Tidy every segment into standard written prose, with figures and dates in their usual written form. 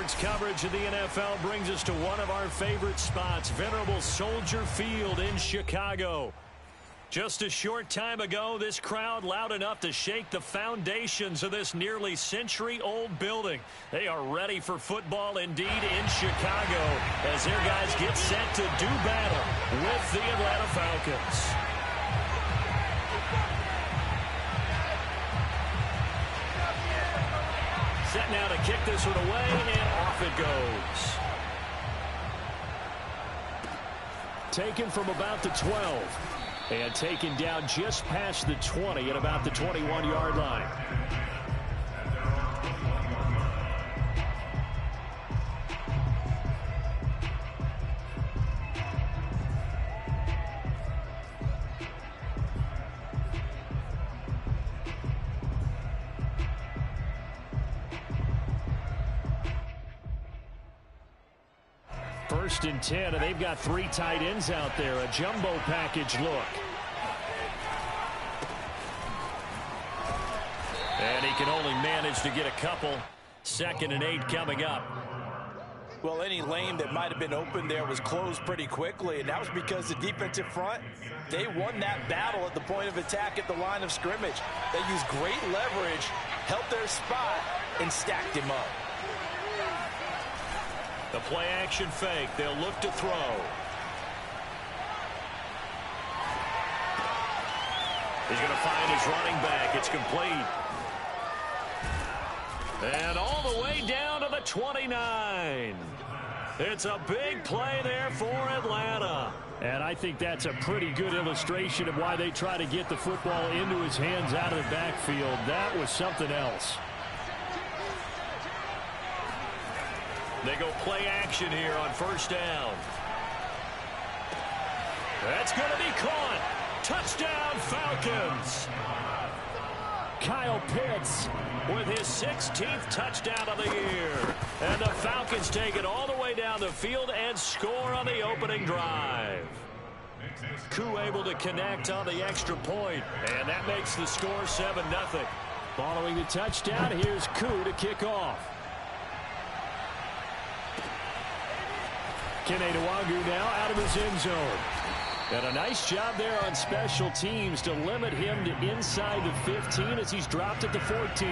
Sports coverage of the NFL brings us to one of our favorite spots, venerable Soldier Field in Chicago. Just a short time ago, this crowd loud enough to shake the foundations of this nearly century-old building. They are ready for football indeed in Chicago as their guys get set to do battle with the Atlanta Falcons. Set now to kick this one away, and off it goes. Taken from about the 12. And taken down just past the 20 at about the 21-yard line. First and 10, and they've got 3 tight ends out there. A jumbo package look. And he can only manage to get a couple. 2nd and 8 coming up. Well, any lane that might have been open there was closed pretty quickly, and that was because the defensive front, they won that battle at the point of attack at the line of scrimmage. They used great leverage, held their spot, and stacked him up. The play action fake. They'll look to throw. He's going to find his running back. It's complete. And all the way down to the 29. It's a big play there for Atlanta. And I think that's a pretty good illustration of why they try to get the football into his hands out of the backfield. That was something else. They go play action here on first down. That's going to be caught. Touchdown, Falcons. Kyle Pitts with his 16th touchdown of the year. And the Falcons take it all the way down the field and score on the opening drive. Koo able to connect on the extra point, and that makes the score 7-0. Following the touchdown, here's Koo to kick off. Kene Nwagu now out of his end zone. And a nice job there on special teams to limit him to inside the 15 as he's dropped at the 14.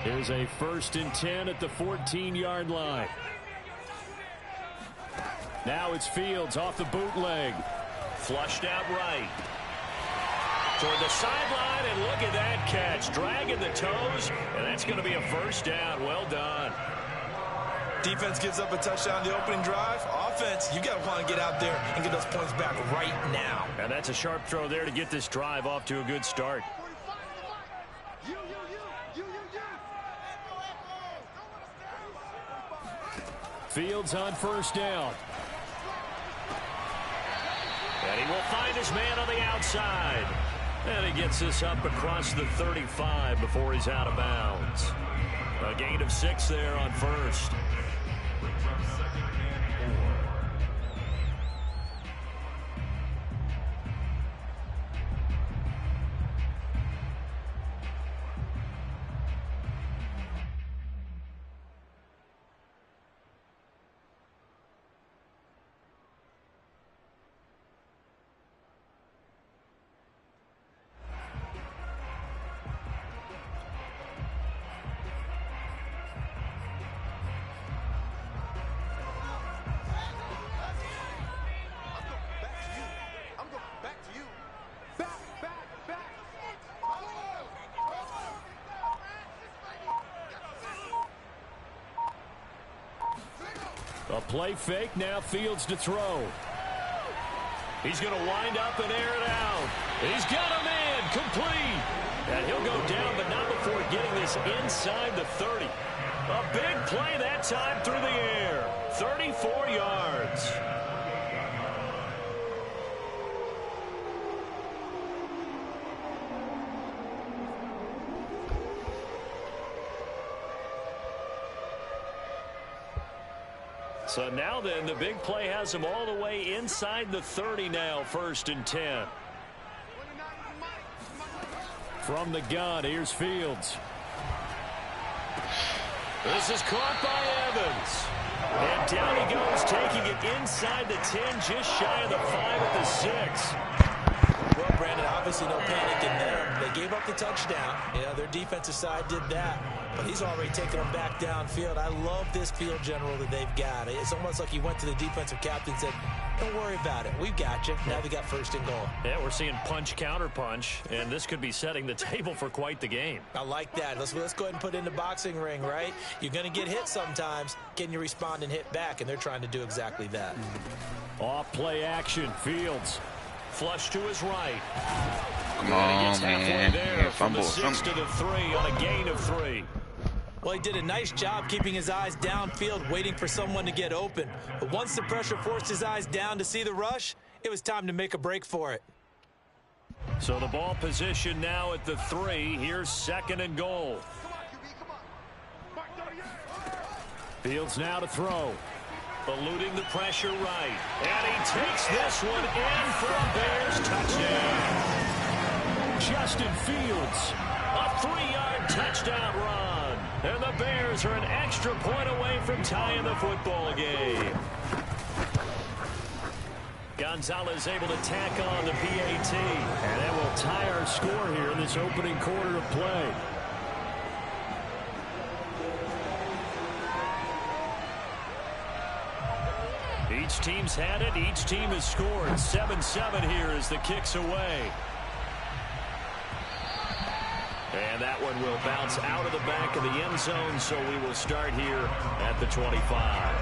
Here's a 1st and 10 at the 14-yard line. Now it's Fields off the bootleg. Flushed out right. Toward the sideline, and look at that catch. Dragging the toes, and that's going to be a first down. Well done. Defense gives up a touchdown the opening drive. Offense, you got to want to get out there and get those points back right now. And that's a sharp throw there to get this drive off to a good start. Fields on first down. And he will find his man on the outside. And he gets this up across the 35 before he's out of bounds. A gain of 6 there on first. A play fake, now Fields to throw. He's going to wind up and air it out. He's got him in, complete. And he'll go down, but not before getting this inside the 30. A big play that time through the air. 34 yards. So now then, the big play has him all the way inside the 30 now, 1st and 10. From the gun, here's Fields. This is caught by Evans. And down he goes, taking it inside the 10, just shy of the 5 at the 6. Well, Brandon, obviously no panic in there. They gave up the touchdown. Yeah, their defensive side did that. But he's already taken them back downfield. I love this field general that they've got. It's almost like he went to the defensive captain and said, don't worry about it. We've got you. Now they got first and goal. Yeah, we're seeing punch, counter punch, and this could be setting the table for quite the game. I like that. Let's go ahead and put it in the boxing ring, right? You're going to get hit sometimes. Can you respond and hit back? And they're trying to do exactly that. Off play action. Fields. Flush to his right. Come on, man. There from the 6 to the 3 on a gain of 3. Well, he did a nice job keeping his eyes downfield, waiting for someone to get open. But once the pressure forced his eyes down to see the rush, it was time to make a break for it. So the ball position now at the 3. Here's 2nd and goal. Fields now to throw. Eluding the pressure right. And he takes this one in for a Bears touchdown. Justin Fields, a 3-yard touchdown run. And the Bears are an extra point away from tying the football game. Gonzalez able to tack on the PAT. And that will tie our score here in this opening quarter of play. Each team's had it. Each team has scored. 7-7 here as the kick's away. And that one will bounce out of the back of the end zone, so we will start here at the 25.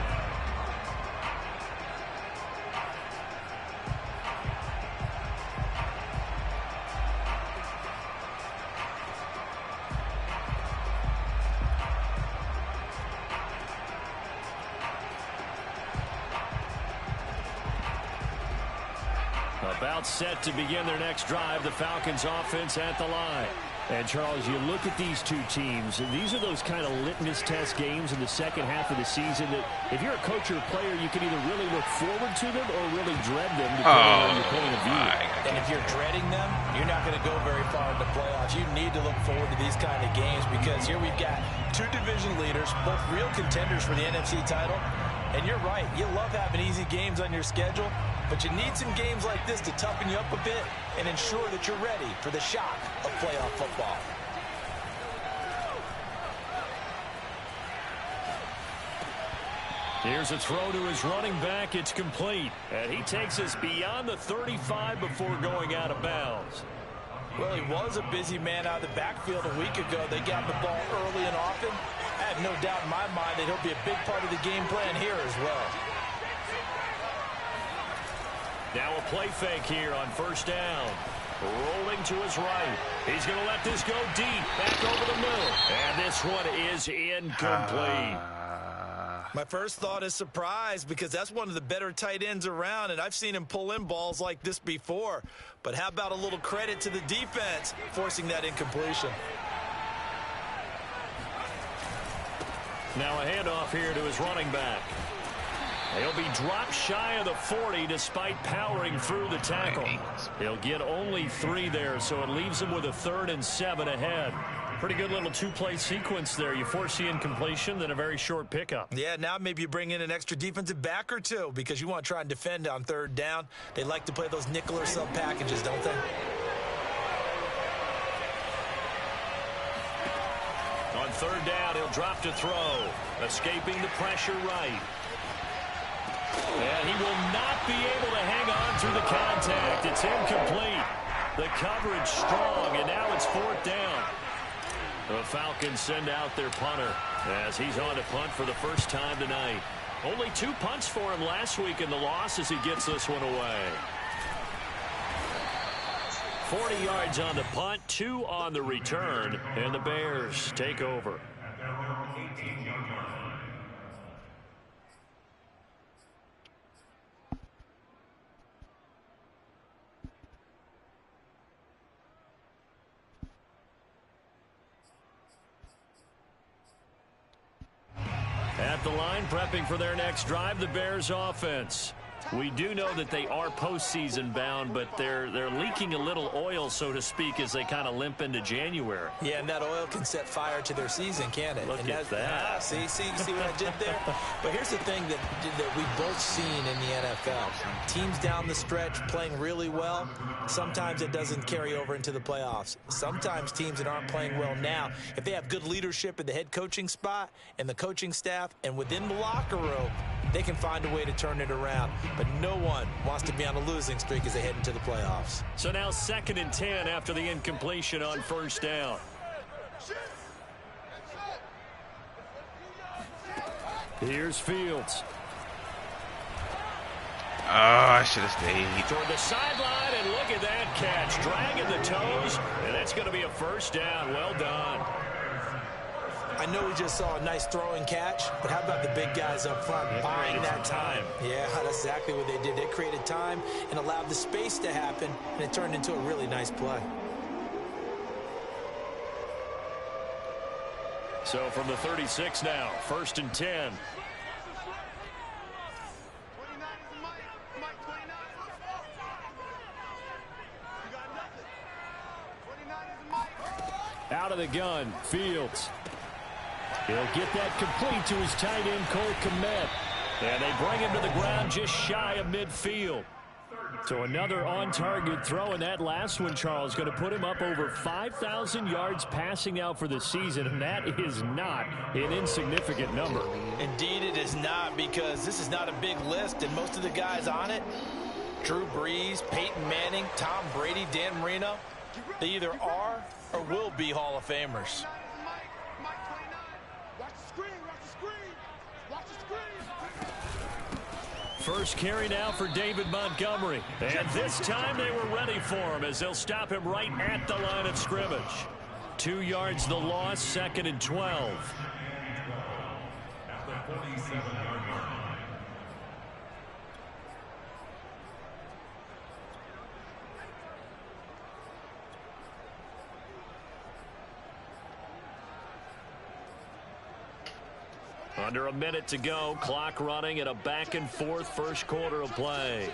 About set to begin their next drive, the Falcons offense at the line. And, Charles, you look at these two teams, and these are those kind of litmus test games in the second half of the season that if you're a coach or a player, you can either really look forward to them or really dread them depending on your point of view. And if you're dreading them, you're not going to go very far in the playoffs. You need to look forward to these kind of games because here we've got two division leaders, both real contenders for the NFC title. And you're right, you love having easy games on your schedule, but you need some games like this to toughen you up a bit and ensure that you're ready for the shock of playoff football. Here's a throw to his running back. It's complete. And he takes us beyond the 35 before going out of bounds. Well, he was a busy man out of the backfield a week ago. They got the ball early and often. I have no doubt in my mind that he'll be a big part of the game plan here as well. Now a play fake here on first down. Rolling to his right. He's going to let this go deep. Back over the middle. And this one is incomplete. My first thought is surprise because that's one of the better tight ends around, and I've seen him pull in balls like this before. But how about a little credit to the defense forcing that incompletion? Now a handoff here to his running back. He'll be dropped shy of the 40 despite powering through the tackle. He'll get only 3 there, so it leaves him with a 3rd and 7 ahead. Pretty good little two-play sequence there. You force the incompletion, then a very short pickup. Yeah, now maybe you bring in an extra defensive back or two because you want to try and defend on 3rd down. They like to play those nickel or sub packages, don't they? On 3rd down, he'll drop to throw. Escaping the pressure right. And he will not be able to hang on through the contact. It's incomplete. The coverage strong, and now it's 4th down. The Falcons send out their punter as he's on to punt for the first time tonight. Only 2 punts for him last week in the loss as he gets this one away. 40 yards on the punt, 2 on the return, and the Bears take over. At the line, prepping for their next drive, the Bears offense. We do know that they are postseason bound, but they're leaking a little oil, so to speak, as they kind of limp into January. Yeah, and that oil can set fire to their season, can't it? Look at that. See what I did there? But here's the thing that we've both seen in the NFL. Teams down the stretch playing really well, sometimes it doesn't carry over into the playoffs. Sometimes teams that aren't playing well now, if they have good leadership in the head coaching spot and the coaching staff and within the locker room, they can find a way to turn it around. But no one wants to be on a losing streak as they head into the playoffs. So now 2nd and 10 after the incompletion on 1st down. Here's Fields. Oh, I should have stayed. Toward the sideline, and look at that catch. Dragging the toes, and that's going to be a 1st down. Well done. I know we just saw a nice throwing catch, but how about the big guys up front buying that time? Yeah, that's exactly what they did. They created time and allowed the space to happen, and it turned into a really nice play. So from the 36 now, 1st and 10. Out of the gun, Fields. He'll get that complete to his tight end, Cole Kmet. And they bring him to the ground just shy of midfield. So another on-target throw, and that last one, Charles, going to put him up over 5,000 yards passing out for the season, and that is not an insignificant number. Indeed it is not, because this is not a big list, and most of the guys on it, Drew Brees, Peyton Manning, Tom Brady, Dan Marino, they either are or will be Hall of Famers. First carry now for David Montgomery. And this time they were ready for him as they'll stop him right at the line of scrimmage. 2 yards the loss, 2nd and 12. Under a minute to go, clock running, and a back-and-forth 1st quarter of play.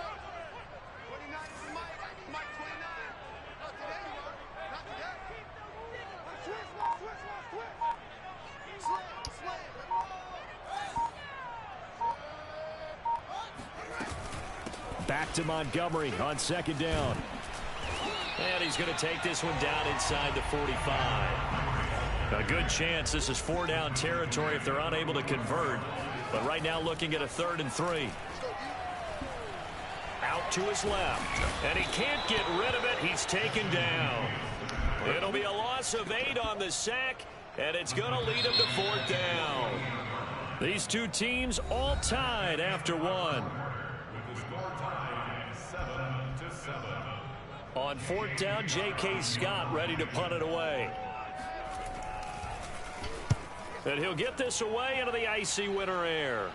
Back to Montgomery on 2nd down. And he's going to take this one down inside the 45. A good chance this is 4-down territory if they're unable to convert. But right now looking at a 3rd and 3. Out to his left. And he can't get rid of it. He's taken down. It'll be a loss of 8 on the sack. And it's going to lead him to 4th down. These two teams all tied after 1. On 4th down, J.K. Scott ready to punt it away. And he'll get this away into the icy winter air.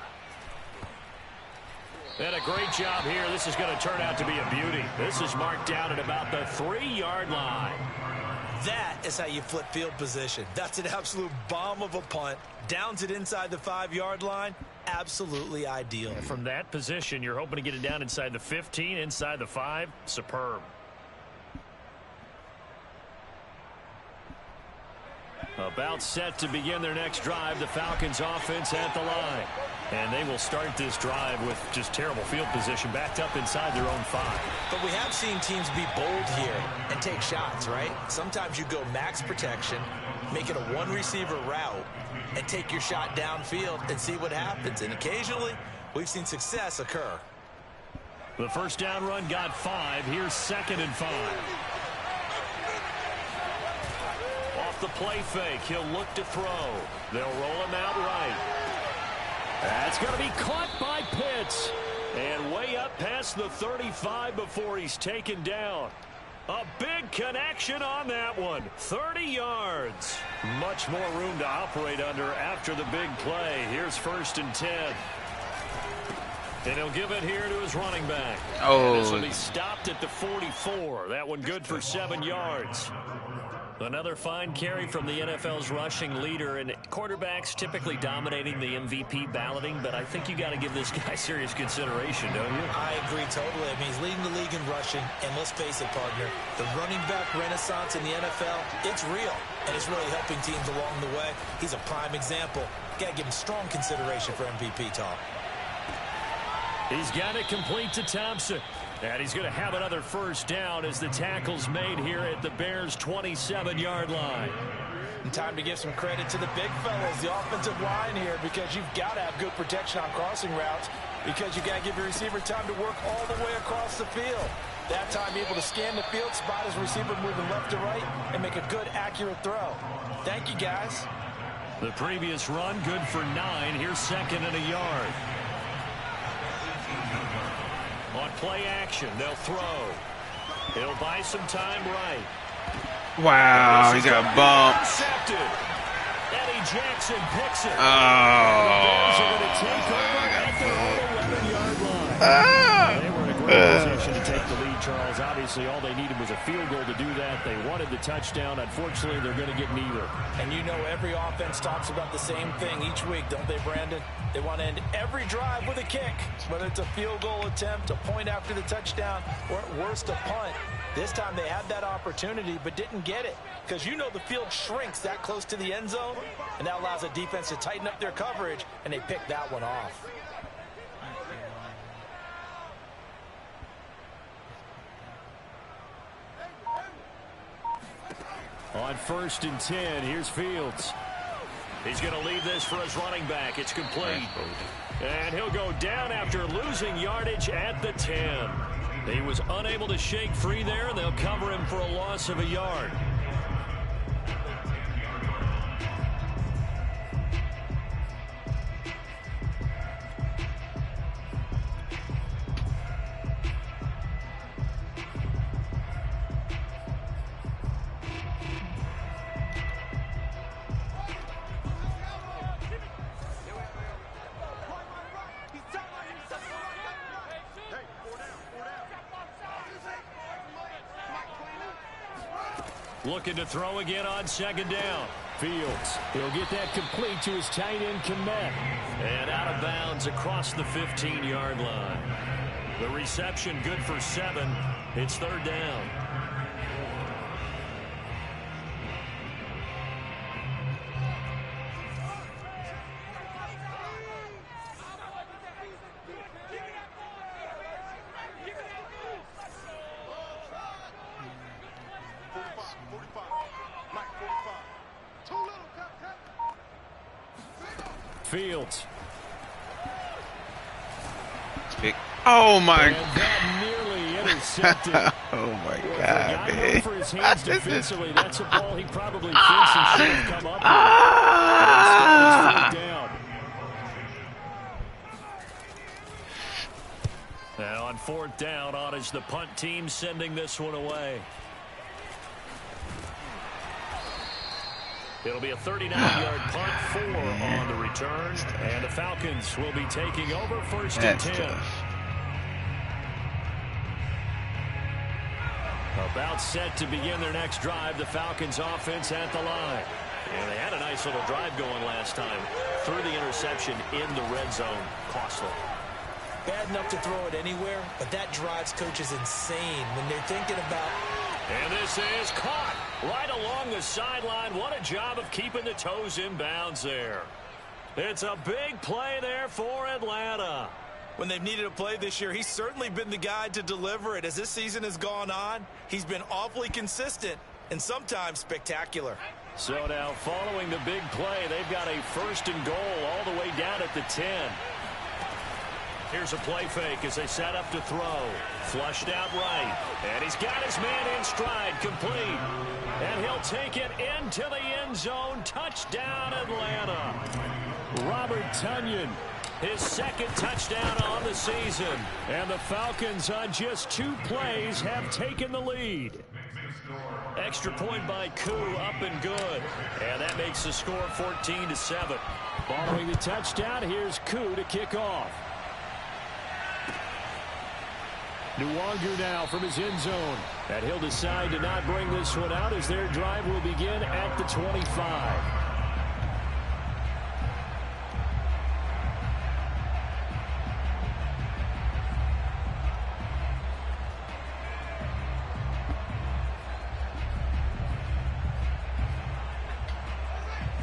And a great job here. This is going to turn out to be a beauty. This is marked down at about the 3-yard line. That is how you flip field position. That's an absolute bomb of a punt. Downs it inside the 5-yard line. Absolutely ideal. And from that position, you're hoping to get it down inside the 15, inside the 5. Superb. About set to begin their next drive, the Falcons offense at the line. And they will start this drive with just terrible field position, backed up inside their own 5. But we have seen teams be bold here and take shots, right? Sometimes you go max protection, make it a 1-receiver route, and take your shot downfield and see what happens. And occasionally, we've seen success occur. The 1st down run got 5. Here's 2nd and 5. The play fake. He'll look to throw. They'll roll him out right. That's going to be caught by Pitts. And way up past the 35 before he's taken down. A big connection on that one. 30 yards. Much more room to operate under after the big play. Here's 1st and 10. And he'll give it here to his running back. Oh. And this will be stopped at the 44. That one good for 7 yards. Another fine carry from the NFL's rushing leader, and quarterbacks typically dominating the MVP balloting, but I think you got to give this guy serious consideration, don't you? I agree totally. I mean, he's leading the league in rushing, and let's face it, partner, the running back renaissance in the NFL, it's real, and it's really helping teams along the way. He's a prime example. Got to give him strong consideration for MVP talk. He's got it complete to Thompson. And he's going to have another first down as the tackle's made here at the Bears' 27-yard line. And time to give some credit to the big fellas, the offensive line here, because you've got to have good protection on crossing routes, because you got to give your receiver time to work all the way across the field. That time able to scan the field, spot his receiver moving left to right, and make a good, accurate throw. Thank you, guys. The previous run, good for 9. Here's second and a yard. On play action, they'll throw. He'll buy some time right. Wow, he got bumped. Intercepted. Eddie Jackson picks it. Oh. They were in a great position to take the lead, Charles. Obviously, all they needed was a field goal to do that. They wanted the touchdown. Unfortunately, they're going to get neither. And you know every offense talks about the same thing each week, don't they, Brandon? They want to end every drive with a kick, whether it's a field goal attempt, a point after the touchdown, or at worst, a punt. This time they had that opportunity but didn't get it, because you know the field shrinks that close to the end zone, and that allows the defense to tighten up their coverage, and they picked that one off. On 1st and 10, here's Fields. He's going to leave this for his running back. It's complete. And he'll go down after losing yardage at the 10. He was unable to shake free there, and they'll cover him for a loss of a yard. Looking to throw again on 2nd down. Fields. He'll get that complete to his tight end, Kmet. And out of bounds across the 15-yard line. The reception good for 7. It's 3rd down. Fields. Oh my God. Nearly intercepted. Oh my God, man. For his hands defensively, that's a ball he probably thinks he should have come up with. Down. Now on 4th down, on is the punt team sending this one away. It'll be a 39-yard punt, 4 on the return, and the Falcons will be taking over 1st and 10. Tough. About set to begin their next drive, the Falcons offense at the line. And they had a nice little drive going last time. Threw the interception in the red zone. Costly. Bad enough to throw it anywhere, but that drives coaches insane when they're thinking about... And this is caught right along the sideline. What a job of keeping the toes in bounds there. It's a big play there for Atlanta. When they've needed a play this year, he's certainly been the guy to deliver it. As this season has gone on, he's been awfully consistent and sometimes spectacular. So now following the big play, they've got a 1st and goal all the way down at the 10. Here's a play fake as they set up to throw. Flushed out right. And he's got his man in stride, complete. And he'll take it into the end zone. Touchdown, Atlanta. Robert Tonyan, his 2nd touchdown on the season. And the Falcons on just 2 plays have taken the lead. Extra point by Koo, up and good. And that makes the score 14-7. Following the touchdown, here's Koo to kick off. Nwangu now from his end zone. And he'll decide to not bring this one out as their drive will begin at the 25.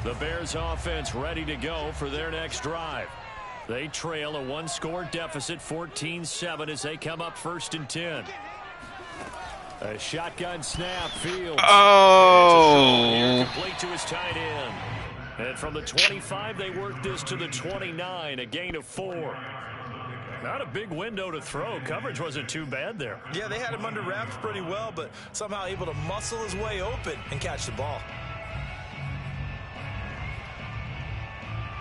The Bears offense ready to go for their next drive. They trail a one-score deficit, 14-7, as they come up 1st and 10. A shotgun snap, Fields. Oh. Complete to his tight end. And from the 25, they work this to the 29, a gain of 4. Not a big window to throw. Coverage wasn't too bad there. Yeah, they had him under wraps pretty well, but somehow able to muscle his way open and catch the ball.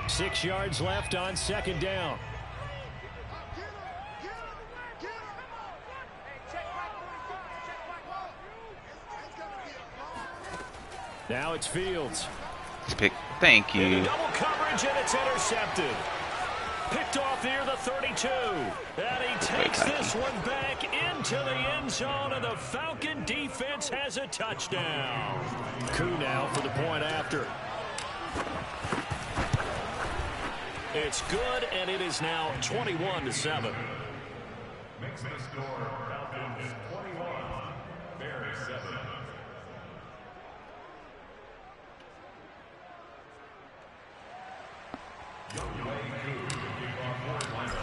6 yards left on 2nd down. Now it's Fields. Thank you. Double coverage, and it's intercepted. Picked off near the 32. And he takes this one back into the end zone, and the Falcon defense has a touchdown. Koo now for the point after. It's good, and it is now 21-7. Makes the score Falcons 21, Bears 7.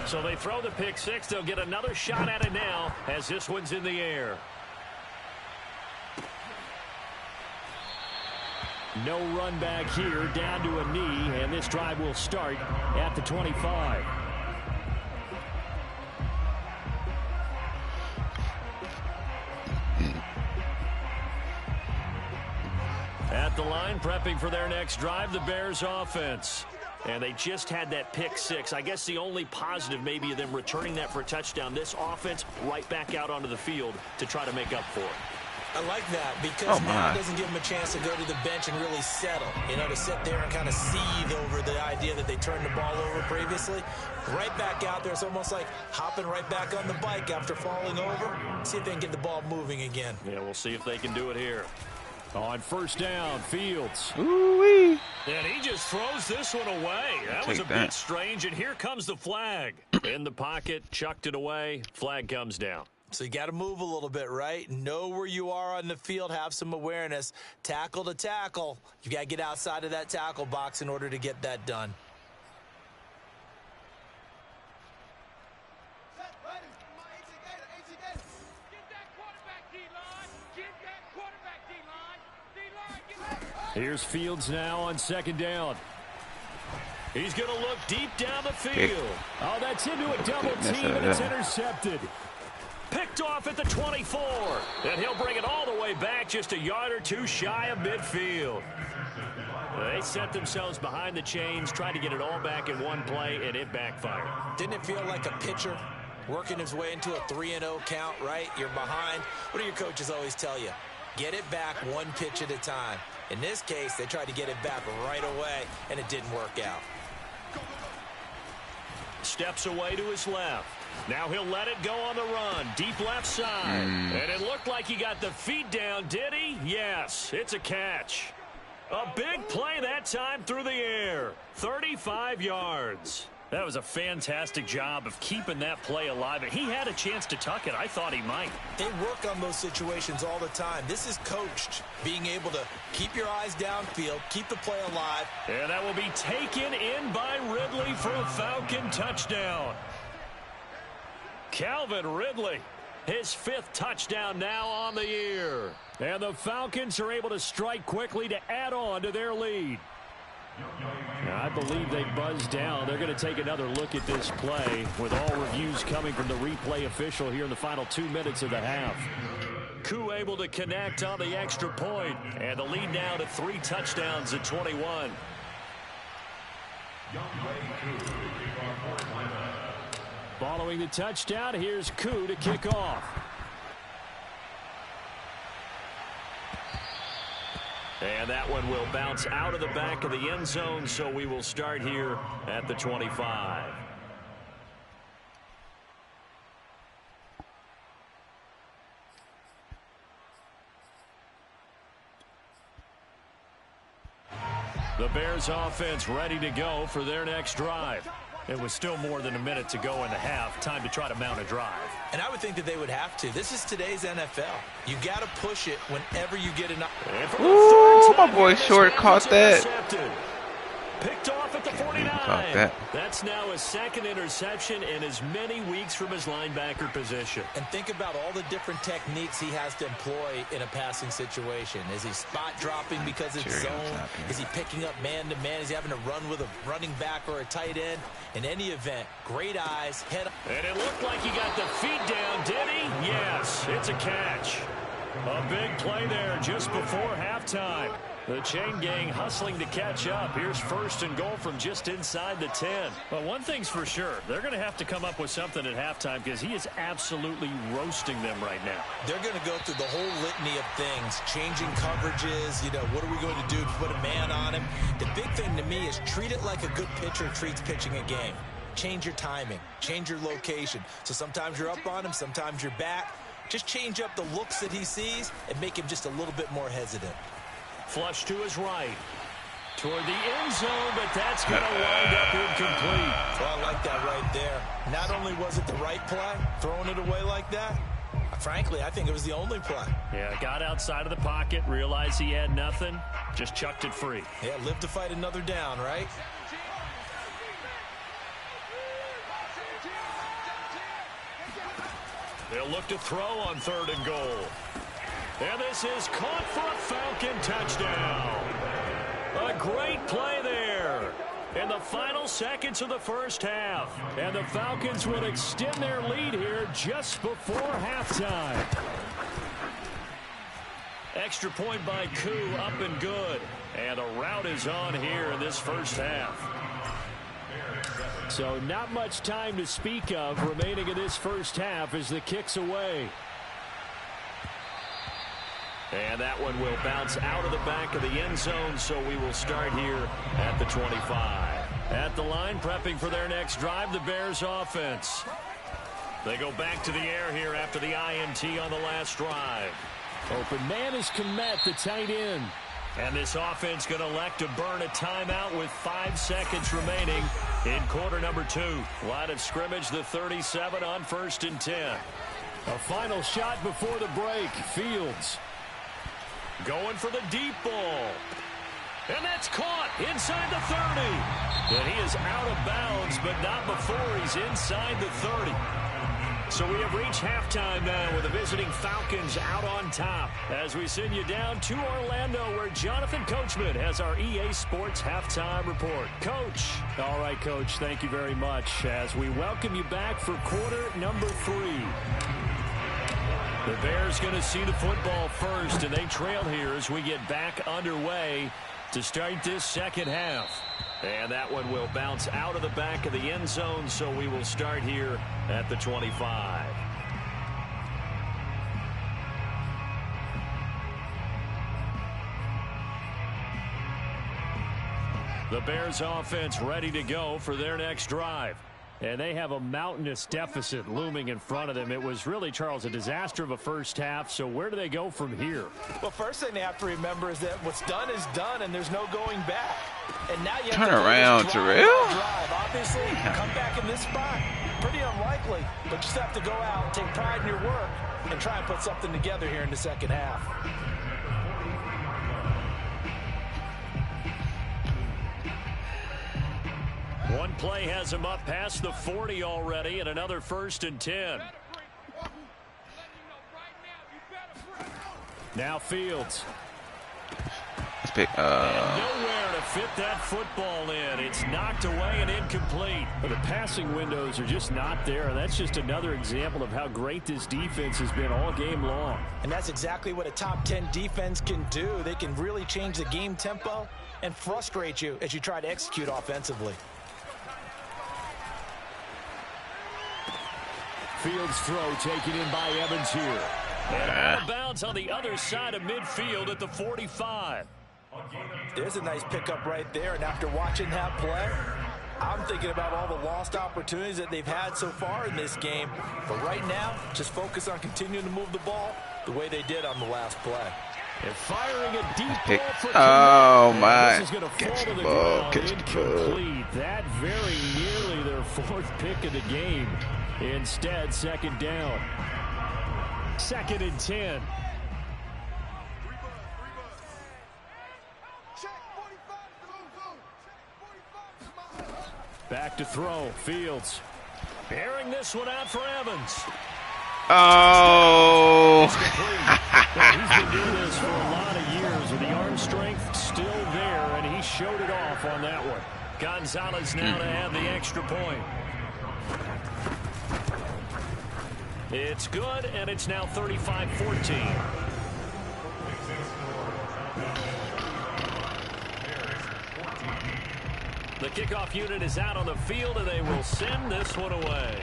So they throw the pick six. They'll get another shot at it now as this one's in the air. No run back here, down to a knee, and this drive will start at the 25. At the line, prepping for their next drive, the Bears offense. And they just had that pick six. I guess the only positive maybe of them returning that for a touchdown. This offense right back out onto the field to try to make up for it. I like that because now it doesn't give them a chance to go to the bench and really settle. You know, to sit there and kind of seethe over the idea that they turned the ball over previously. Right back out there. It's almost like hopping right back on the bike after falling over. See if they can get the ball moving again. Yeah, we'll see if they can do it here. On 1st down, Fields. Ooh-wee. And he just throws this one away. That was a bit strange, and here comes the flag. In the pocket, chucked it away, flag comes down. So you got to move a little bit, right? Know where you are on the field, have some awareness. Tackle to tackle. You got to get outside of that tackle box in order to get that done. Here's Fields now on 2nd down. He's going to look deep down the field. Oh, that's into a double team, and it's intercepted. Picked off at the 24. And he'll bring it all the way back just a yard or two shy of midfield. They set themselves behind the chains, tried to get it all back in one play, and it backfired. Didn't it feel like a pitcher working his way into a 3-0 count, right? You're behind. What do your coaches always tell you? Get it back one pitch at a time. In this case, they tried to get it back right away, and it didn't work out. Steps away to his left. Now he'll let it go on the run. Deep left side. And it looked like he got the feet down, did he? Yes, it's a catch. A big play that time through the air. 35 yards. That was a fantastic job of keeping that play alive. He had a chance to tuck it. I thought he might. They work on those situations all the time. This is coached, being able to keep your eyes downfield, keep the play alive. And that will be taken in by Ridley for a Falcon touchdown. Calvin Ridley, his 5th touchdown now on the year. And the Falcons are able to strike quickly to add on to their lead. I believe they buzzed down. They're going to take another look at this play with all reviews coming from the replay official here in the final 2 minutes of the half. Koo able to connect on the extra point, and the lead now to 3 touchdowns at 21. Following the touchdown, here's Koo to kick off. And that one will bounce out of the back of the end zone, so we will start here at the 25. The Bears offense ready to go for their next drive. It was still more than a minute to go in the half. Time to try to mount a drive. And I would think that they would have to. This is today's NFL. You got to push it whenever you get an. Ooh, my boy Short caught that. Picked off at the 49. Caught that. That's now his second interception in as many weeks from his linebacker position. And think about all the different techniques he has to employ in a passing situation. Is he spot dropping because it's zone? Is he picking up man-to-man? Is he having to run with a running back or a tight end? In any event, great eyes, head up. And it looked like he got the feet down, did he? Yes, it's a catch. A big play there just before halftime. The chain gang hustling to catch up. Here's 1st and goal from just inside the 10. But one thing's for sure, they're going to have to come up with something at halftime because he is absolutely roasting them right now. They're going to go through the whole litany of things, changing coverages, what are we going to do to put a man on him? The big thing to me is treat it like a good pitcher treats pitching a game. Change your timing, change your location. So sometimes you're up on him, sometimes you're back. Just change up the looks that he sees and make him just a little bit more hesitant. Flush to his right. Toward the end zone, but that's going to wind up incomplete. Well, I like that right there. Not only was it the right play, throwing it away like that, frankly, I think it was the only play. Yeah, got outside of the pocket, realized he had nothing, just chucked it free. Yeah, live to fight another down, right? They'll look to throw on 3rd and goal. And this is caught for a Falcon touchdown. A great play there in the final seconds of the first half. And the Falcons will extend their lead here just before halftime. Extra point by Koo, up and good. And a rout is on here in this first half. So not much time to speak of remaining in this first half as the kick's away. And that one will bounce out of the back of the end zone, so we will start here at the 25. At the line, prepping for their next drive, the Bears offense. They go back to the air here after the INT on the last drive. Open man is Komet, the tight end. And this offense going to elect to burn a timeout with 5 seconds remaining in quarter number 2. Line of scrimmage, the 37 on 1st and 10. A final shot before the break. Fields going for the deep ball. And that's caught inside the 30. And he is out of bounds, but not before he's inside the 30. So we have reached halftime now with the visiting Falcons out on top as we send you down to Orlando where Jonathan Coachman has our EA Sports halftime report. Coach. All right, Coach, thank you very much as we welcome you back for quarter number 3. The Bears going to see the football first, and they trail here as we get back underway to start this second half. And that one will bounce out of the back of the end zone, so we will start here at the 25. The Bears offense ready to go for their next drive. And they have a mountainous deficit looming in front of them. It was really, Charles, a disaster of a first half. So where do they go from here? Well, first thing they have to remember is that what's done is done, and there's no going back. And now you Turn have to around, Terrell. Obviously, come back in this spot. Pretty unlikely, but you just have to go out, take pride in your work, and try and put something together here in the second half. One play has him up past the 40 already, and another 1st and 10. Now Fields. And nowhere to fit that football in. It's knocked away and incomplete. But the passing windows are just not there, and that's just another example of how great this defense has been all game long. And that's exactly what a top 10 defense can do. They can really change the game tempo and frustrate you as you try to execute offensively. Fields throw taken in by Evans here. And out of bounds on the other side of midfield at the 45. There's a nice pickup right there, and after watching that play, I'm thinking about all the lost opportunities that they've had so far in this game. But right now, just focus on continuing to move the ball the way they did on the last play. And firing a deep Pick. ball for Oh, Komet. my. This is going to fall Catch to the the ball. ground. Catch the ball. Incomplete. That very nearly their 4th pick of the game. Instead, 2nd down. 2nd and 10. Back to throw. Fields. Airing this one out for Evans. Oh. Well, he's been doing this for a lot of years with the arm strength still there, and he showed it off on that one. Gonzalez now to have the extra point. It's good, and it's now 35-14. The kickoff unit is out on the field, and they will send this one away.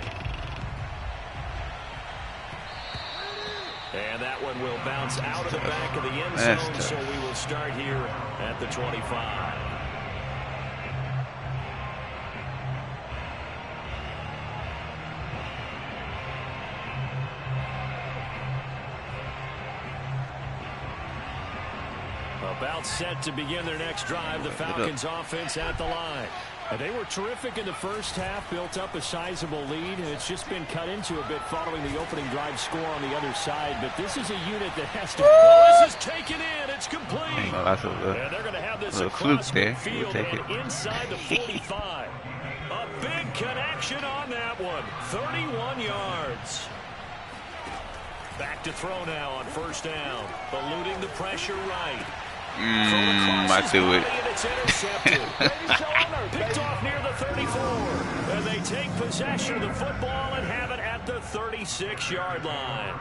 And that one will bounce out of the back of the end zone, so we will start here at the 25. About set to begin their next drive, the Falcons offense at the line. They were terrific in the first half, built up a sizable lead, and it's just been cut into a bit following the opening drive score on the other side. But this is a unit that has to... Oh, this is taken in. It's complete. Oh, that's and they're going to have this across the field and inside the 45. A big connection on that one. 31 yards. Back to throw now on 1st down. Eluding the pressure right. I do it. It's intercepted. Picked off near the 34. And they take possession of the football and have it at the 36-yard line.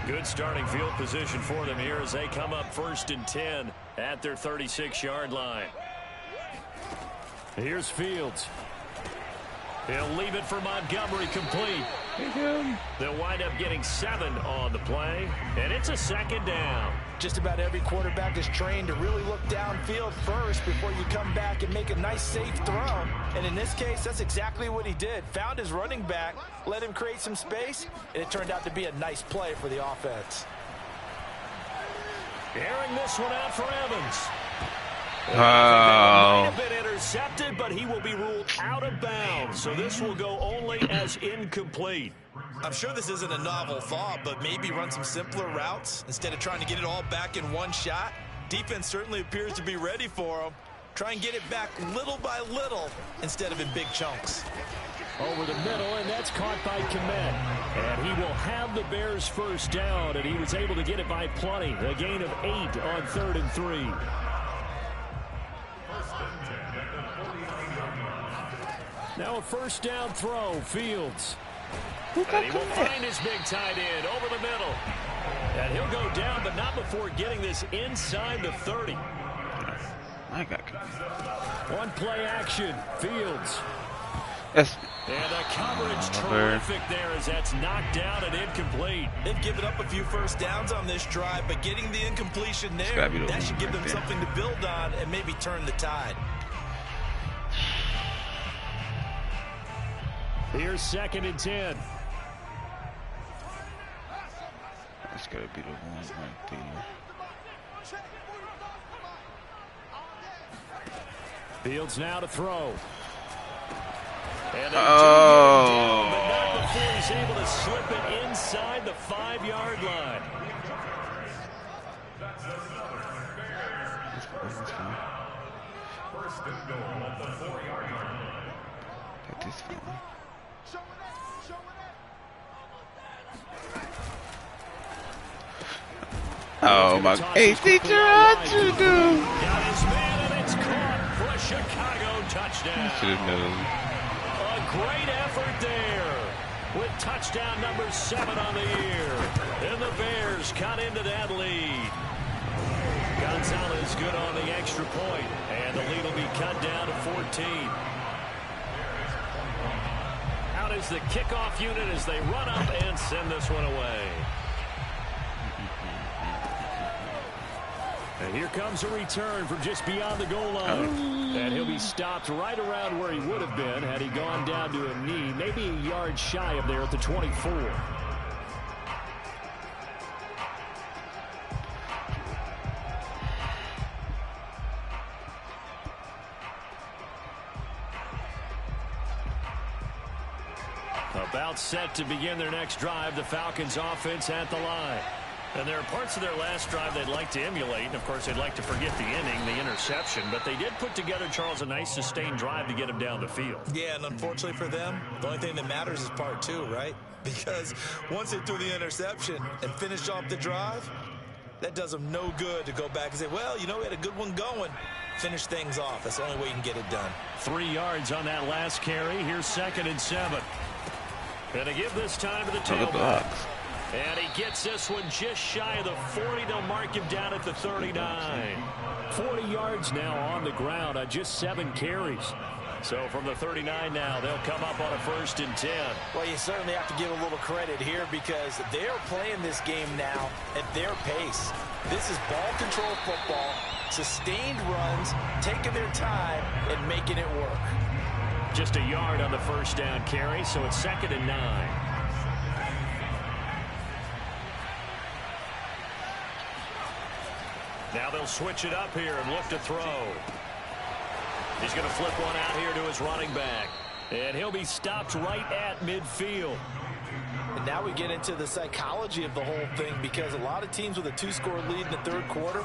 Good starting field position for them here as they come up 1st and 10 at their 36-yard line. Here's Fields. He'll leave it for Montgomery complete. They'll wind up getting 7 on the play, and it's a 2nd down. Just about every quarterback is trained to really look downfield first before you come back and make a nice, safe throw. And in this case, that's exactly what he did. Found his running back, let him create some space, and it turned out to be a nice play for the offense. Airing this one out for Evans. Oh. Might have been intercepted, but he will be ruled out of bounds. So this will go only as incomplete. I'm sure this isn't a novel thought, but maybe run some simpler routes instead of trying to get it all back in one shot. Defense certainly appears to be ready for him. Try and get it back little by little instead of in big chunks. Over the middle, and that's caught by Komet. And he will have the Bears 1st down, and he was able to get it by plenty. A gain of 8 on 3rd and 3. Now a 1st down throw, Fields. And he will find his big tight end over the middle. And he'll go down, but not before getting this inside the 30. I got One play action, Fields. Yes. And the coverage terrific there as that's knocked down and incomplete. They've given up a few 1st downs on this drive, but getting the incompletion there, that should give them something to build on and maybe turn the tide. Here's 2nd and 10. That's got to be the one right there. Fields now to throw. And oh. But not before he's able to slip it inside the 5-yard line. First and goal at the 4-yard line. Get this one. Oh my! Hey, teacher, what you do? Got his man, and it's caught for a Chicago touchdown. Should have known. A great effort there with touchdown number 7 on the year. And the Bears cut into that lead. Gonzalez good on the extra point, and the lead will be cut down to 14. Out is the kickoff unit as they run up and send this one away. And here comes a return from just beyond the goal line. And he'll be stopped right around where he would have been had he gone down to a knee, maybe a yard shy of there at the 24. About set to begin their next drive. The Falcons offense at the line. And there are parts of their last drive they'd like to emulate. And, of course, they'd like to forget the inning, the interception. But they did put together, Charles, a nice sustained drive to get them down the field. Yeah, and unfortunately for them, the only thing that matters is part two, right? Because once they threw the interception and finished off the drive, that does them no good to go back and say, well, you know, we had a good one going. Finish things off. That's the only way you can get it done. 3 yards on that last carry. Here's 2nd and 7. And to give this time to the tailback. And he gets this one just shy of the 40. They'll mark him down at the 39. 40 yards now on the ground on just 7 carries. So from the 39 now, they'll come up on a 1st and 10. Well, you certainly have to give a little credit here because they're playing this game now at their pace. This is ball control football, sustained runs, taking their time and making it work. Just a yard on the 1st down carry, so it's 2nd and 9. Now they'll switch it up here and look to throw. He's going to flip one out here to his running back. And he'll be stopped right at midfield. And now we get into the psychology of the whole thing because a lot of teams with a 2-score lead in the 3rd quarter,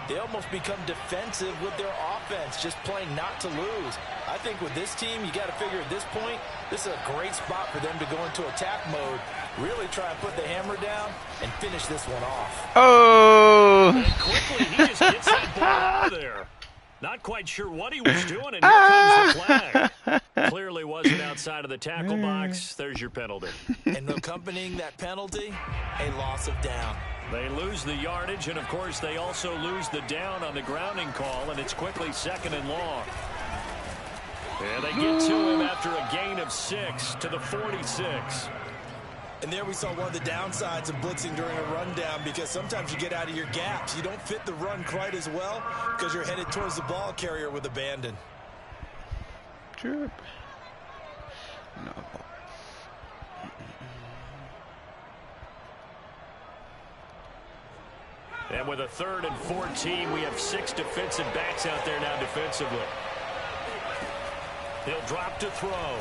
they almost become defensive with their offense, just playing not to lose. I think with this team, you got to figure at this point, this is a great spot for them to go into attack mode, really try and put the hammer down and finish this one off. Oh! And quickly, he just gets that ball out of there. Not quite sure what he was doing, and here comes the flag. Clearly wasn't outside of the tackle box. There's your penalty. And accompanying that penalty, a loss of down. They lose the yardage, and, of course, they also lose the down on the grounding call, and it's quickly 2nd and long. And they get to him after a gain of 6 to the 46. And there we saw one of the downsides of blitzing during a rundown because sometimes you get out of your gaps. You don't fit the run quite as well because you're headed towards the ball carrier with abandon. Chirp. No. And with a 3rd and 14, we have 6 defensive backs out there now defensively. He'll drop to throw.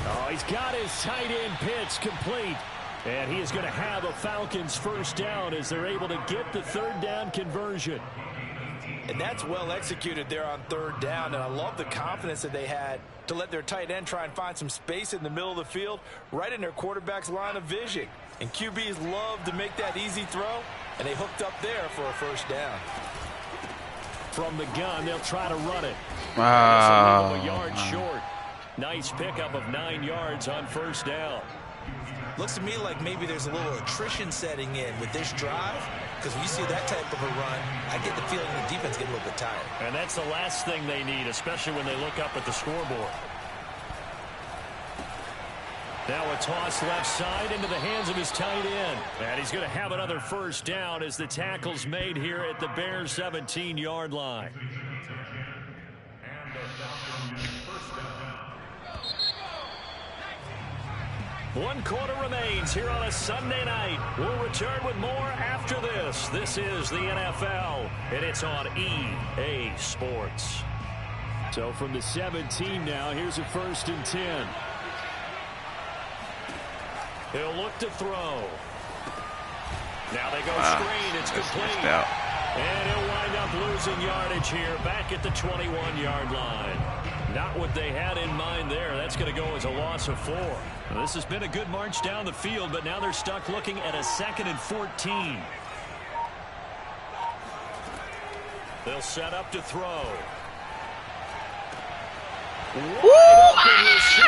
Oh, he's got his tight end pitch complete. And he is going to have a Falcons 1st down as they're able to get the 3rd down conversion. And that's well executed there on 3rd down. And I love the confidence that they had to let their tight end try and find some space in the middle of the field, right in their quarterback's line of vision. And QBs love to make that easy throw, and they hooked up there for a 1st down. From the gun, they'll try to run it. Wow. A yard short. Nice pickup of 9 yards on 1st down. Looks to me like maybe there's a little attrition setting in with this drive, because when you see that type of a run, I get the feeling the defense get a little bit tired. And that's the last thing they need, especially when they look up at the scoreboard. Now a toss left side into the hands of his tight end. And he's going to have another 1st down as the tackle's made here at the Bears' 17-yard line. And the Falcons 1st down. 1 quarter remains here on a Sunday night. We'll return with more after this. This is the NFL, and it's on EA Sports. So from the 17 now, here's a 1st and 10. He'll look to throw. Now they go screen. It's complete. And he'll wind up losing yardage here back at the 21-yard line. Not what they had in mind there. That's going to go as a loss of 4. Now, this has been a good march down the field, but now they're stuck looking at a 2nd and 14. They'll set up to throw.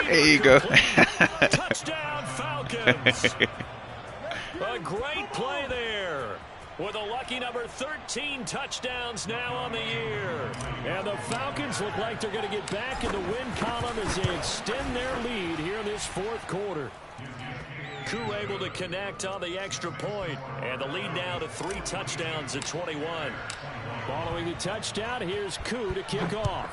There you go. Touchdown, Falcons. A great play there. With a lucky number 13 touchdowns now on the year. And the Falcons look like they're going to get back in the win column as they extend their lead here in this 4th quarter. Koo able to connect on the extra point. And the lead now to 3 touchdowns at 21. Following the touchdown, here's Koo to kick off.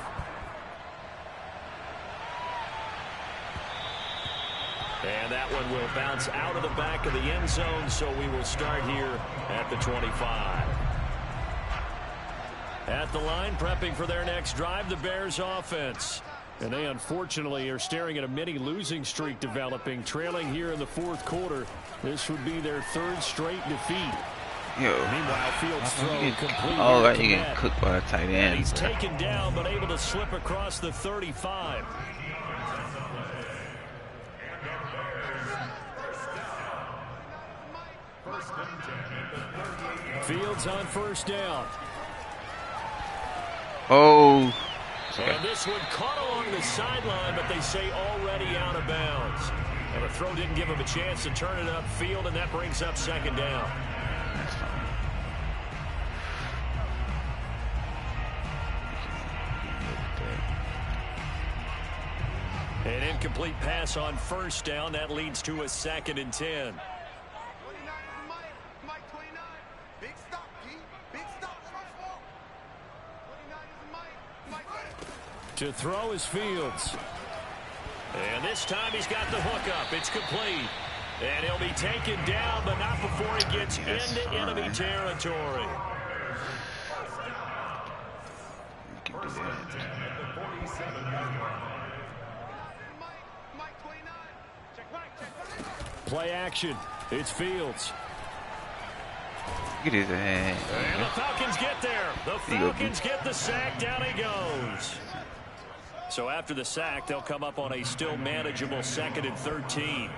And that one will bounce out of the back of the end zone, so we will start here at the 25. At the line, prepping for their next drive, the Bears offense. And they unfortunately are staring at a mini losing streak developing, trailing here in the fourth quarter. This would be their third straight defeat. Yo. Meanwhile, Fields throw complete. Oh, right, you getting cooked by a tight end. And he's taken down, but able to slip across the 35. Fields on first down. Oh. And this one caught along the sideline, but they say already out of bounds. And the throw didn't give him a chance to turn it upfield, and that brings up second down. That's fine. An incomplete pass on first down. That leads to a 2nd and 10. To throw is Fields. And this time he's got the hook up. It's complete. And he'll be taken down, but not before he gets into enemy territory. You can do that. Play action. It's Fields. Get his hand. And the Falcons get there. The Falcons get the sack. Down he goes. So after the sack, they'll come up on a still manageable 2nd and 13.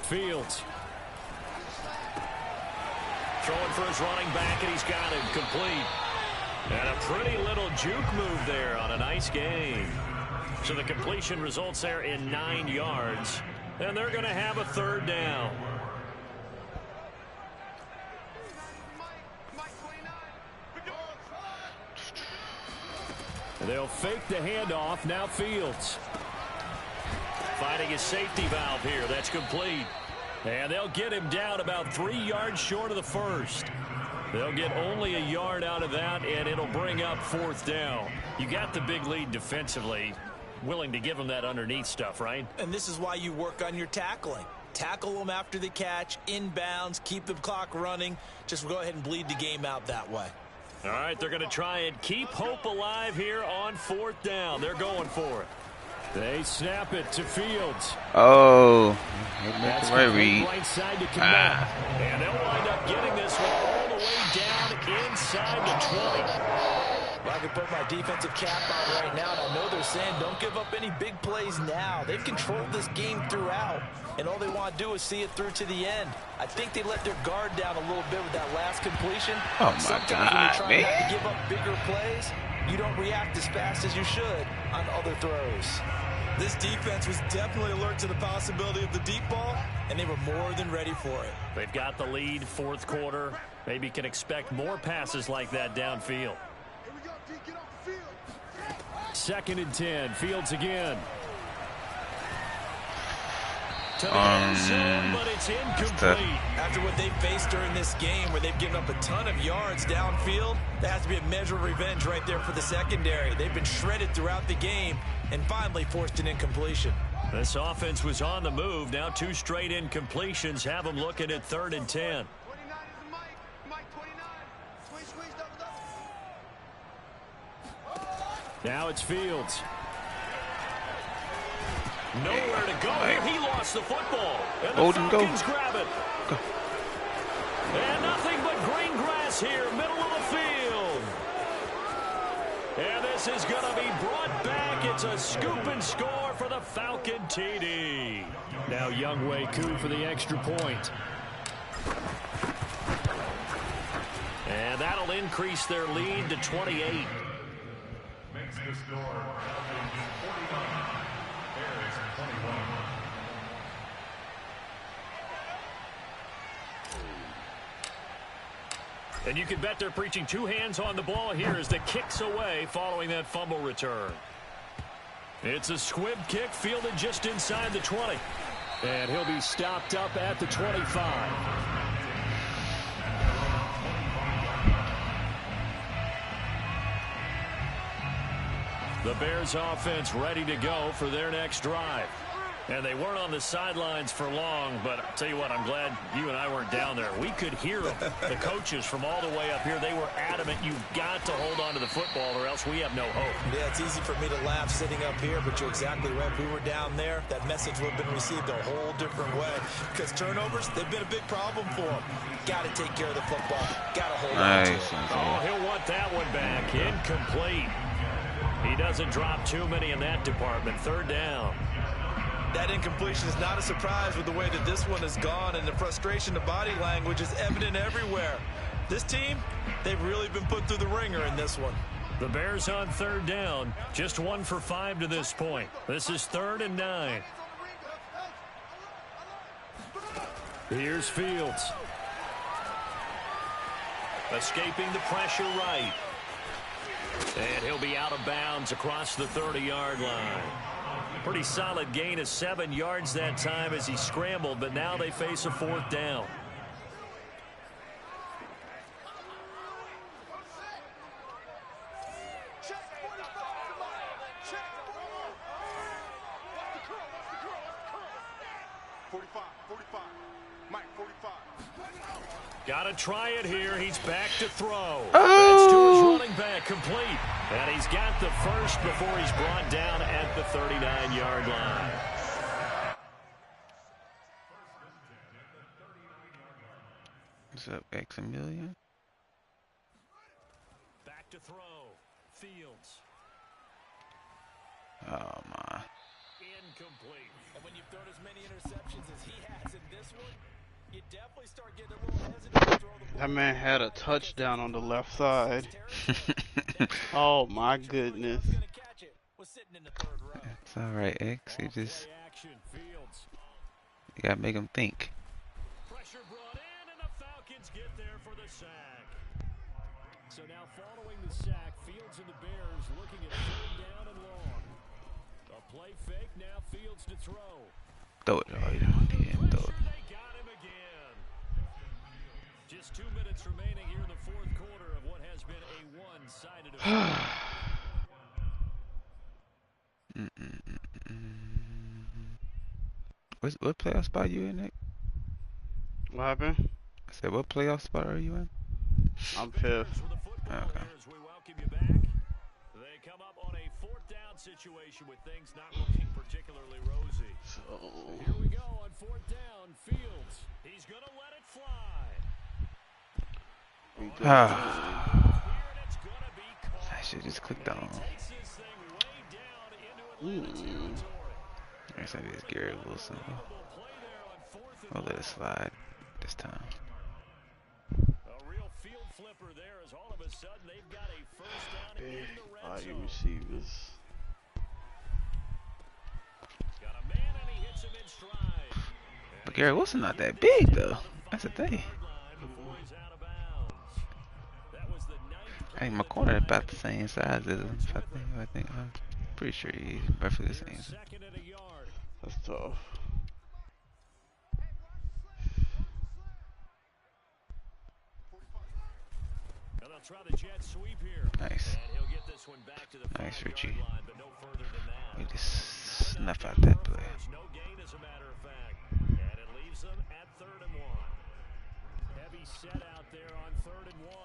Fields. Throwing for his running back, and he's got him complete. And a pretty little juke move there on a nice game. So the completion results there in 9 yards. And they're going to have a 3rd down. They'll fake the handoff. Now Fields. Finding his safety valve here. That's complete. And they'll get him down about 3 yards short of the first. They'll get only a yard out of that, and it'll bring up 4th down. You got the big lead defensively. Willing to give him that underneath stuff, right? And this is why you work on your tackling. Tackle them after the catch, inbounds, keep the clock running. Just go ahead and bleed the game out that way. All right, they're going to try and keep hope alive here on 4th down. They're going for it. They snap it to Fields. Oh, that's right read. Right side to connect. And they'll wind up getting this one all the way down inside the 20. I can put my defensive cap on right now, and I know they're saying don't give up any big plays now. They've controlled this game throughout, and all they want to do is see it through to the end. I think they let their guard down a little bit with that last completion. Oh, my Sometimes God, when you're trying man. not to give up bigger plays, you don't react as fast as you should on other throws. This defense was definitely alert to the possibility of the deep ball, and they were more than ready for it. They've got the lead, 4th quarter. Maybe can expect more passes like that downfield. 2nd and 10. Fields again. To the end zone, but it's incomplete. After what they faced during this game, where they've given up a ton of yards downfield, that has to be a measure of revenge right there for the secondary. They've been shredded throughout the game and finally forced an incompletion. This offense was on the move. Now 2 straight incompletions have them looking at 3rd and 10. Now it's Fields. Nowhere to go here. He lost the football. And the Falcons grab it. Go. And nothing but green grass here, middle of the field. And this is going to be brought back. It's a scoop and score for the Falcon TD. Now Younghoe Koo for the extra point. And that'll increase their lead to 28. Makes the score 49, Bears 21. And you can bet they're preaching 2 hands on the ball here as the kick's away following that fumble return. It's a squib kick fielded just inside the 20. And he'll be stopped up at the 25. The Bears offense ready to go for their next drive. And they weren't on the sidelines for long, but I'll tell you what, I'm glad you and I weren't down there. We could hear them. The coaches from all the way up here, they were adamant, you've got to hold on to the football or else we have no hope. Yeah, it's easy for me to laugh sitting up here, but you're exactly right. If we were down there, that message would have been received a whole different way. Because turnovers, they've been a big problem for them. Got to take care of the football. Got to hold on to it. Oh, he'll want that one back. Incomplete. He doesn't drop too many in that department. Third down. That incompletion is not a surprise with the way that this one has gone, and the frustration, the body language is evident everywhere. This team, they've really been put through the ringer in this one. The Bears on third down, just 1 for 5 to this point. This is 3rd and 9. Here's Fields. Escaping the pressure right. And he'll be out of bounds across the 30-yard line. Pretty solid gain of 7 yards that time as he scrambled, but now they face a 4th down. Got to try it here. He's back to throw. That's to his running back, complete. And he's got the first before he's brought down at the 39-yard line. What's up, X a million? Back to throw. Fields. Oh, my. Incomplete. And when you've thrown as many interceptions as he has in this one, you definitely start getting a little hesitant to throw the ball. That man had a touchdown on the left side. Oh my goodness. It's alright, X. You gotta make him think. Pressure brought in, and the Falcons get there for the sack. So now following the sack, Fields and the Bears looking at 3rd down and long. A play fake, now Fields to throw. Throw it. Oh, you don't need it. Throw it. They got him again. Just 2 minutes remaining here in the 4th quarter of what has been a one-sided affair. What playoff spot you in, Nick? What happened? I said, what playoff spot are you in? I'm 5th. Okay. We welcome you back. They come up on a 4th down situation with things not looking particularly rosy. So Here we go on 4th down. Fields. He's going to let it fly. I should just clicked on. There's gonna be this Gary Wilson. I'll let it slide this time. A real field flipper there as all of a sudden they've got a first down in the red zone. receivers. Got a man and he hits him in stride. But Gary Wilson not that big though. That's the thing. I think my corner is about the same size as him. I think I'm pretty sure he's roughly the same. That's tough. And they'll try the jet sweep here. Nice. And he'll get this one back to the Nice, Richie. line, but no further than that. We just snuff out that play. No gain as a matter of fact. And it leaves them at 3rd and 1. Heavy set out there on 3rd and 1.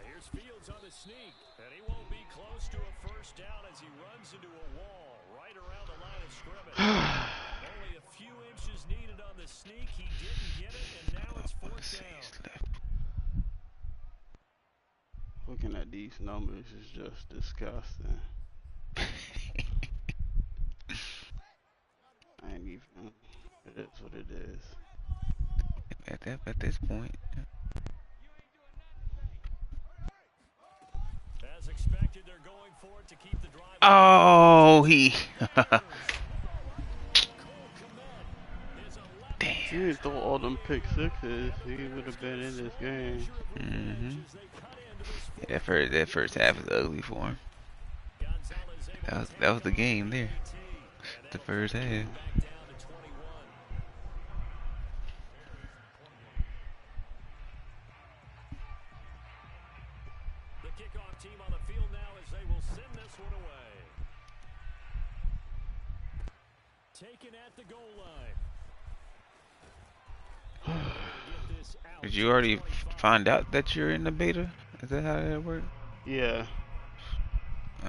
Here's Fields on the sneak, and he won't be close to a first down as he runs into a wall right around the line of scrimmage. Only a few inches needed on the sneak. He didn't get it, and now it's 4th down. Looking at these numbers is just disgusting. I ain't even. It is what it is. At this point. As expected, they're going for it to keep the drive. Oh, he. Damn. He didn't throw all them pick sixes. He would have been in this game. Yeah, that first half was ugly for him. That was the game there. The first half. Taken at the goal line. Did you already find out that you're in the beta? Is that how that works? Yeah,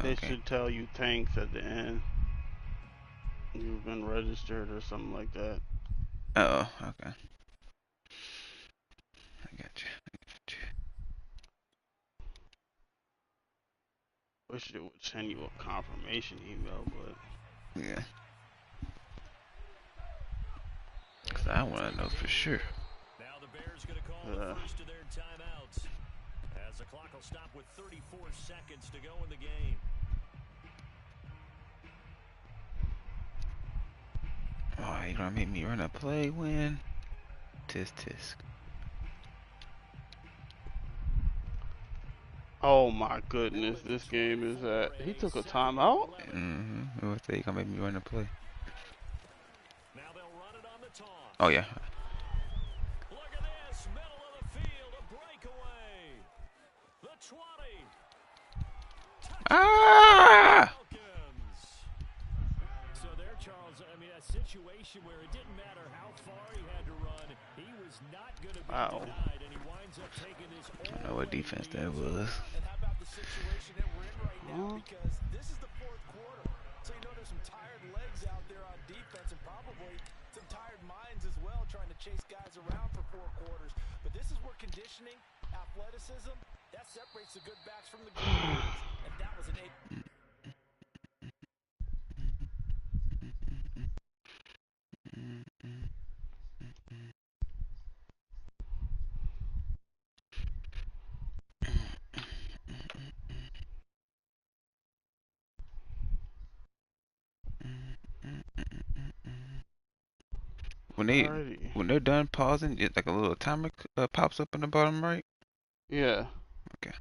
they Okay. should tell you thanks at the end. You've been registered or something like that. Oh, okay. I got you. Wish it would send you a confirmation email, but Yeah. Cause I want to know for sure. Now the Bears going to call the first of their timeouts as the clock will stop with 34 seconds to go in the game. Oh, you gonna make me run a play when? Tisk tisk. oh my goodness, this game is at. He took a timeout. What's that? You gonna make me run a play? Now they'll run it on the toss. Oh yeah. Look at this, middle of the field, a breakaway. The 20. Ah! Falcons. So there, Charles, I mean, a situation where it didn't matter how far he had to run, he was not going to be denied, and he winds up taking this all. I don't know what defense that was. And how about the situation that we're in right now? Because this is the fourth quarter. So you know there's some tired legs out there on defense and probably some tired minds as well trying to chase guys around for 4 quarters. But this is where conditioning, athleticism, that separates the good backs from the good ones. And that was an 8. When they're done pausing, just like a little timer pops up in the bottom right. Yeah. Okay.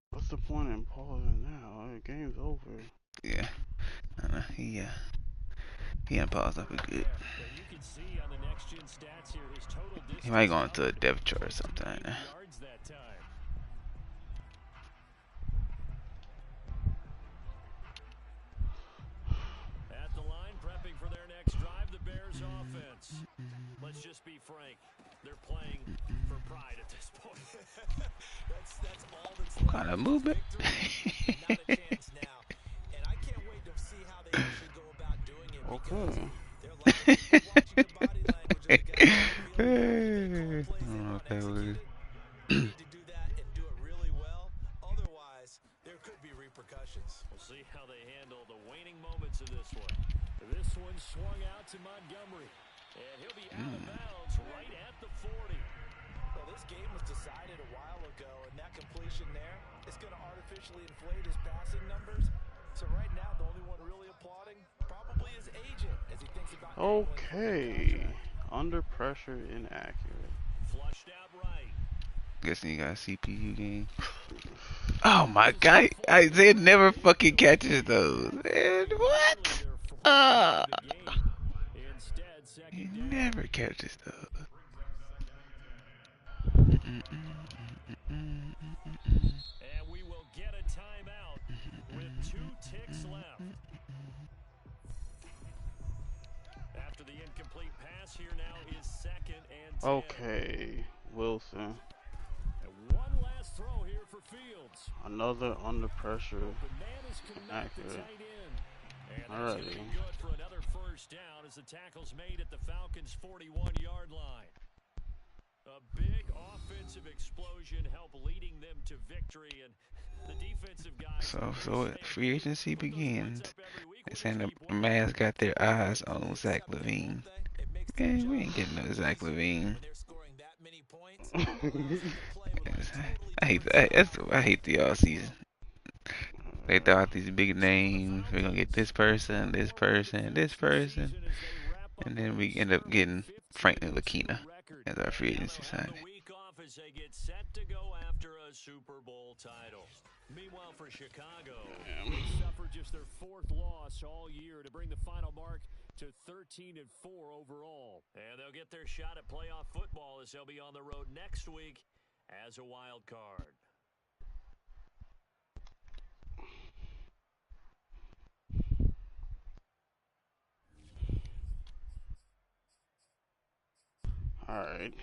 What's the point in pausing now? The game's over. Yeah. He unpaused up. We good. You can see on the next gen stats here, his total distance He might go into a depth chart or something like that. yards that time. At the line, prepping for their next drive, the Bears offense. Let's just be frank, they're playing for pride at this point. that's all that's What kind of movement? Not a chance now. And I can't wait to see how they actually go about doing it because they're watching the body language of the guys on the field. They call plays, they want executed. They need to do that and do it really well. Otherwise, there could be repercussions. We'll see how they handle the waning moments of this one. This one swung out to Montgomery. And he'll be out of bounds right at the 40. Well, this game was decided a while ago, and that completion there is going to artificially inflate his passing numbers. So right now, the only one really applauding probably his agent as he thinks about. Okay. Under pressure, inaccurate. Flushed out right. Guessing you got a CPU game. Oh my god, Isaiah never fucking catches those. Man, what? He never catches those. And we will get a timeout with 2 ticks left. After the incomplete pass, here now is 2nd and 10. Okay, Wilson. And one last throw here for Fields. Another under pressure. But man is Accurate. and that's going to be good for another first down as the tackle's made at the Falcons' 41-yard line. A big offensive explosion helped leading them to victory, and the defensive guys. So free agency begins. They're saying the Mavs got their eyes on Zach LaVine. Man, we ain't getting no Zach LaVine. I hate that. I hate the all season. They throw out these big names. We're gonna get this person, this person, this person, and then we end up getting Franklin Lakina as our free agency signing. They get set to go after a Super Bowl title. Meanwhile, for Chicago, they suffered just their 4th loss all year to bring the final mark to 13-4 overall. And they'll get their shot at playoff football as they'll be on the road next week as a wild card. Alright.